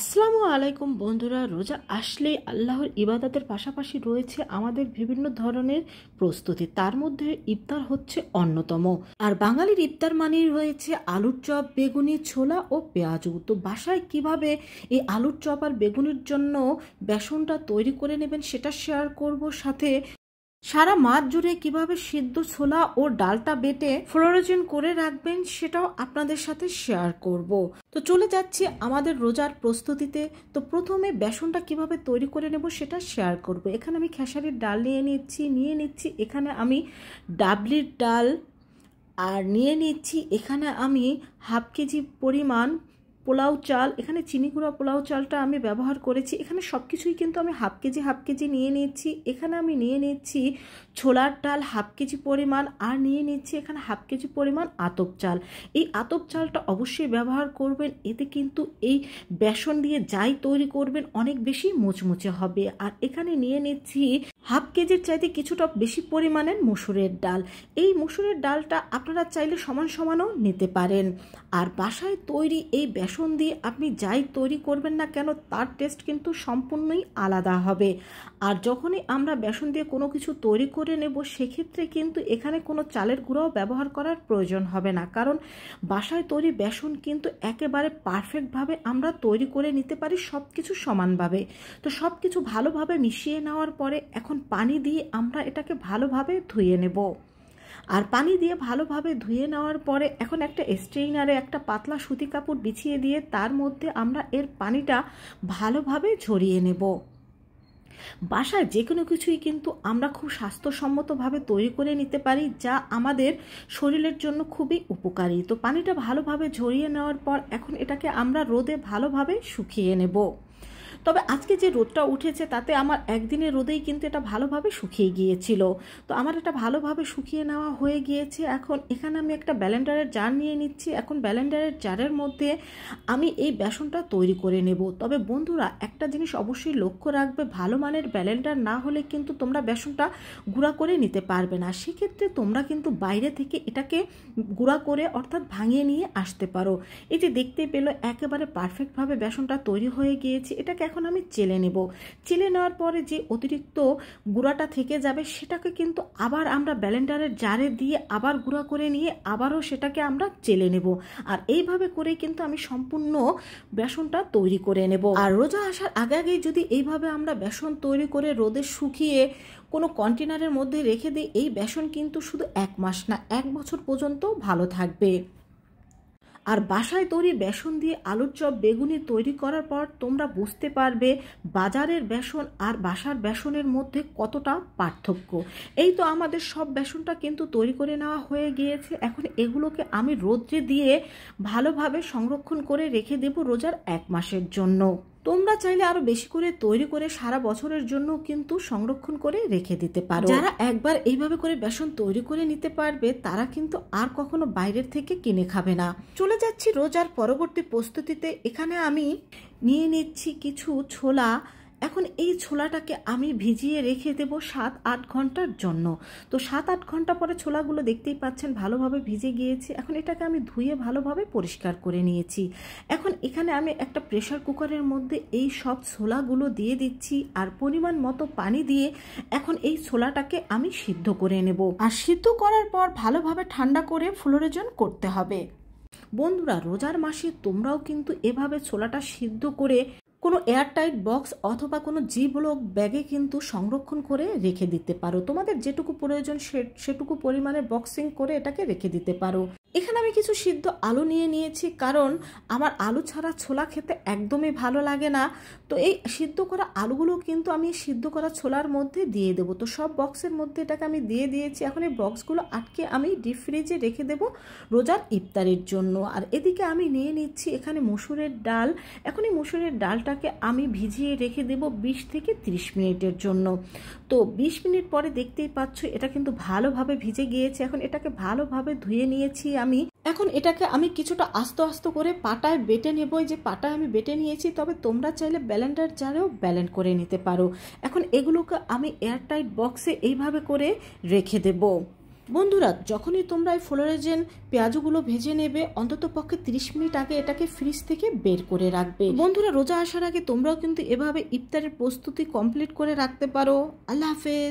আসসালামু আলাইকুম বন্ধুরা। রোজা আসলেই আল্লাহর ইবাদতের পাশাপাশি রয়েছে আমাদের বিভিন্ন ধরনের প্রস্তুতি, তার মধ্যে ইফতার হচ্ছে অন্যতম। আর বাঙালির ইফতার মানেই রয়েছে আলুর চপ, বেগুনি, ছোলা ও পেঁয়াজু। তো বাসায় কিভাবে এই আলুর চপ আর বেগুনির জন্য বেসনটা তৈরি করে নেবেন সেটা শেয়ার করব, সাথে সারা মাস জুড়ে কিভাবে সিদ্ধ ছোলা ও ডালটা বেটে ফ্লোরোজেন করে রাখবেন সেটাও আপনাদের সাথে শেয়ার করব। তো চলে যাচ্ছি আমাদের রোজার প্রস্তুতিতে। তো প্রথমে বেসনটা কিভাবে তৈরি করে নেব সেটা শেয়ার করব। এখানে আমি খেসারির ডাল নিয়ে নিচ্ছি এখানে আমি ডাবলির ডাল, আর নিয়ে নিচ্ছি এখানে আমি হাফ কেজি পরিমাণ পোলাও চাল। এখানে চিনি গুঁড়া পোলাও চালটা আমি ব্যবহার করেছি। এখানে সব কিছুই কিন্তু আমি হাফ কেজি নিয়ে নিচ্ছি। এখানে আমি নিয়ে নিচ্ছি ছোলার ডাল হাফ কেজি পরিমাণ, আর নিয়ে নিচ্ছি এখানে হাফ কেজি পরিমাণ আতপ চাল। এই আতপ চালটা অবশ্যই ব্যবহার করবেন, এতে কিন্তু এই বেসন দিয়ে যাই তৈরি করবেন অনেক বেশি মুচমুচে হবে। আর এখানে নিয়ে নিচ্ছি হাফ কেজির চাইতে কিছুটা বেশি পরিমাণের মসুরের ডাল। এই মসুরের ডালটা আপনারা চাইলে সমান সমানও নিতে পারেন। আর বাসায় তৈরি এই বেসন দিয়ে আপনি যাই তৈরি করবেন না কেন তার টেস্ট কিন্তু সম্পূর্ণই আলাদা হবে। আর যখনই আমরা বেসন দিয়ে কোনো কিছু তৈরি করে নেব সেক্ষেত্রে কিন্তু এখানে কোনো চালের গুঁড়াও ব্যবহার করার প্রয়োজন হবে না, কারণ বাসায় তৈরি বেসন কিন্তু একেবারে পারফেক্টভাবে আমরা তৈরি করে নিতে পারি সব কিছু সমানভাবে। তো সব কিছু ভালোভাবে মিশিয়ে নেওয়ার পরে এখন পানি দিয়ে আমরা এটাকে ভালোভাবে ধুয়ে নেব। আর পানি দিয়ে ভালোভাবে ধুয়ে নেওয়ার পরে এখন একটা স্ট্রেইনারে একটা পাতলা সুতি কাপড় বিছিয়ে দিয়ে তার মধ্যে আমরা এর পানিটা ভালোভাবে ঝরিয়ে নেব। বাসায় যে কোনো কিছুই কিন্তু আমরা খুব স্বাস্থ্যসম্মতভাবে তৈরি করে নিতে পারি, যা আমাদের শরীরের জন্য খুবই উপকারী। তো পানিটা ভালোভাবে ঝরিয়ে নেওয়ার পর এখন এটাকে আমরা রোদে ভালোভাবে শুকিয়ে নেব। তবে আজকে যে রোদটা উঠেছে তাতে আমার একদিনের রোদেই কিন্তু এটা ভালোভাবে শুকিয়ে গিয়েছিল। তো আমার এটা ভালোভাবে শুকিয়ে নেওয়া হয়ে গিয়েছে। এখন এখানে আমি একটা ব্লেন্ডারের জার নিয়ে নিচ্ছি। এখন ব্লেন্ডারের জারের মধ্যে আমি এই বেসনটা তৈরি করে নেব। তবে বন্ধুরা একটা জিনিস অবশ্যই লক্ষ্য রাখবে, ভালো মানের ব্লেন্ডার না হলে কিন্তু তোমরা বেসনটা গুঁড়া করে নিতে পারবে না। সেক্ষেত্রে তোমরা কিন্তু বাইরে থেকে এটাকে গুঁড়া করে অর্থাৎ ভাঙিয়ে নিয়ে আসতে পারো। এই যে দেখতে পেলো একেবারে পারফেক্টভাবে বেসনটা তৈরি হয়ে গিয়েছে। এটাকে এখন আমি চেলে নেব। চেলে নেওয়ার পরে যে অতিরিক্ত গুঁড়াটা থেকে যাবে সেটাকে কিন্তু আবার আমরা ব্লেন্ডারের জারে দিয়ে আবার গুঁড়া করে নিয়ে আবারও সেটাকে আমরা চেলে নেব। আর এইভাবে করে কিন্তু আমি সম্পূর্ণ বেসনটা তৈরি করে নেব। আর রোজা আসার আগেই যদি এইভাবে আমরা বেসন তৈরি করে রোদে শুকিয়ে কোনো কন্টেনারের মধ্যে রেখে দিই, এই বেসন কিন্তু শুধু 1 মাস না 1 বছর পর্যন্ত ভালো থাকবে। আর বাসায় তৈরি বেসন দিয়ে আলুর চপ, বেগুনি তৈরি করার পর তোমরা বুঝতে পারবে বাজারের বেসন আর বাসার বেসনের মধ্যে কতটা পার্থক্য। এই তো আমাদের সব বেসনটা কিন্তু তৈরি করে নেওয়া হয়ে গিয়েছে। এখন এগুলোকে আমি রোদ্রে দিয়ে ভালোভাবে সংরক্ষণ করে রেখে দেব রোজার 1 মাসের জন্য। তোমরা চাইলে আরো বেশি করে তৈরি করে সারা বছরের জন্য কিন্তু সংরক্ষণ করে রেখে দিতে পারো। যারা একবার এইভাবে করে বেসন তৈরি করে নিতে পারবে তারা কিন্তু আর কখনো বাইরের থেকে কিনে খাবে না। চলে যাচ্ছি রোজার পরবর্তী প্রস্তুতিতে। এখানে আমি নিয়ে নিচ্ছি কিছু ছোলা। এখন এই ছোলাটাকে আমি ভিজিয়ে রেখে দেব 7-8 ঘন্টার জন্য। তো 7-8 ঘন্টা পরে ছোলাগুলো দেখতেই পাচ্ছেন ভালোভাবে ভিজে গিয়েছে। এখন এটাকে আমি ধুয়ে ভালোভাবে পরিষ্কার করে নিয়েছি। এখন এখানে আমি একটা প্রেসার কুকারের মধ্যে এই সব ছোলাগুলো দিয়ে দিচ্ছি আর পরিমাণ মতো পানি দিয়ে এখন এই ছোলাটাকে আমি সিদ্ধ করে নেব। আর সিদ্ধ করার পর ভালোভাবে ঠান্ডা করে ফ্লোরোজেন করতে হবে। বন্ধুরা রোজার মাসে তোমরাও কিন্তু এভাবে ছোলাটা সিদ্ধ করে কোনো এয়ারটাইট বক্স অথবা কোনো জিবলক ব্যাগে কিন্তু সংরক্ষণ করে রেখে দিতে পারো। তোমাদের যেটুকু প্রয়োজন সেটুকু পরিমাণে বক্সিং করে এটাকে রেখে দিতে পারো। এখানে আমি কিছু সিদ্ধ আলু নিয়ে নিয়েছি, কারণ আমার আলু ছাড়া ছোলা খেতে একদমই ভালো লাগে না। তো এই সিদ্ধ করা আলুগুলো কিন্তু আমি সিদ্ধ করা ছোলার মধ্যে দিয়ে দেবো। তো সব বক্সের মধ্যে এটাকে আমি দিয়ে দিয়েছি। এখন এই বক্সগুলো আটকে আমি ডিপ ফ্রিজে রেখে দেবো রোজার ইফতারের জন্য। আর এদিকে আমি নিয়ে নিচ্ছি এখানে মসুরের ডাল। এখন এই মসুরের ডালটাকে আমি ভিজিয়ে রেখে দেব 20 থেকে 30 মিনিটের জন্য। তো 20 মিনিট পরে দেখতেই পাচ্ছ এটা কিন্তু ভালোভাবে ভিজে গিয়েছে। এখন এটাকে ভালোভাবে ধুয়ে নিয়েছি আমি। এখন এটাকে আমি কিছুটা আস্তে আস্তে করে পাটায় বেটে নেব। যে পাটায় আমি বেটে নিয়েছি, তবে তোমরা চাইলে ব্লেন্ডার জারেও ব্লেন্ড করে নিতে পারো। এখন এগুলোকে আমি এয়ারটাইট বক্সে এইভাবে করে রেখে দেব। বন্ধুরা, যখনই তোমরা এই ফ্লোরেজেন পেঁয়াজগুলো ভেজে নেবে, অন্তত পক্ষে 30 মিনিট আগে এটাকে ফ্রিজ থেকে বের করে রাখবে। বন্ধুরা, রোজা আসার আগে তোমরাও কিন্তু এভাবে ইফতারের প্রস্তুতি কমপ্লিট করে রাখতে পারো। আল্লাহ হাফেজ।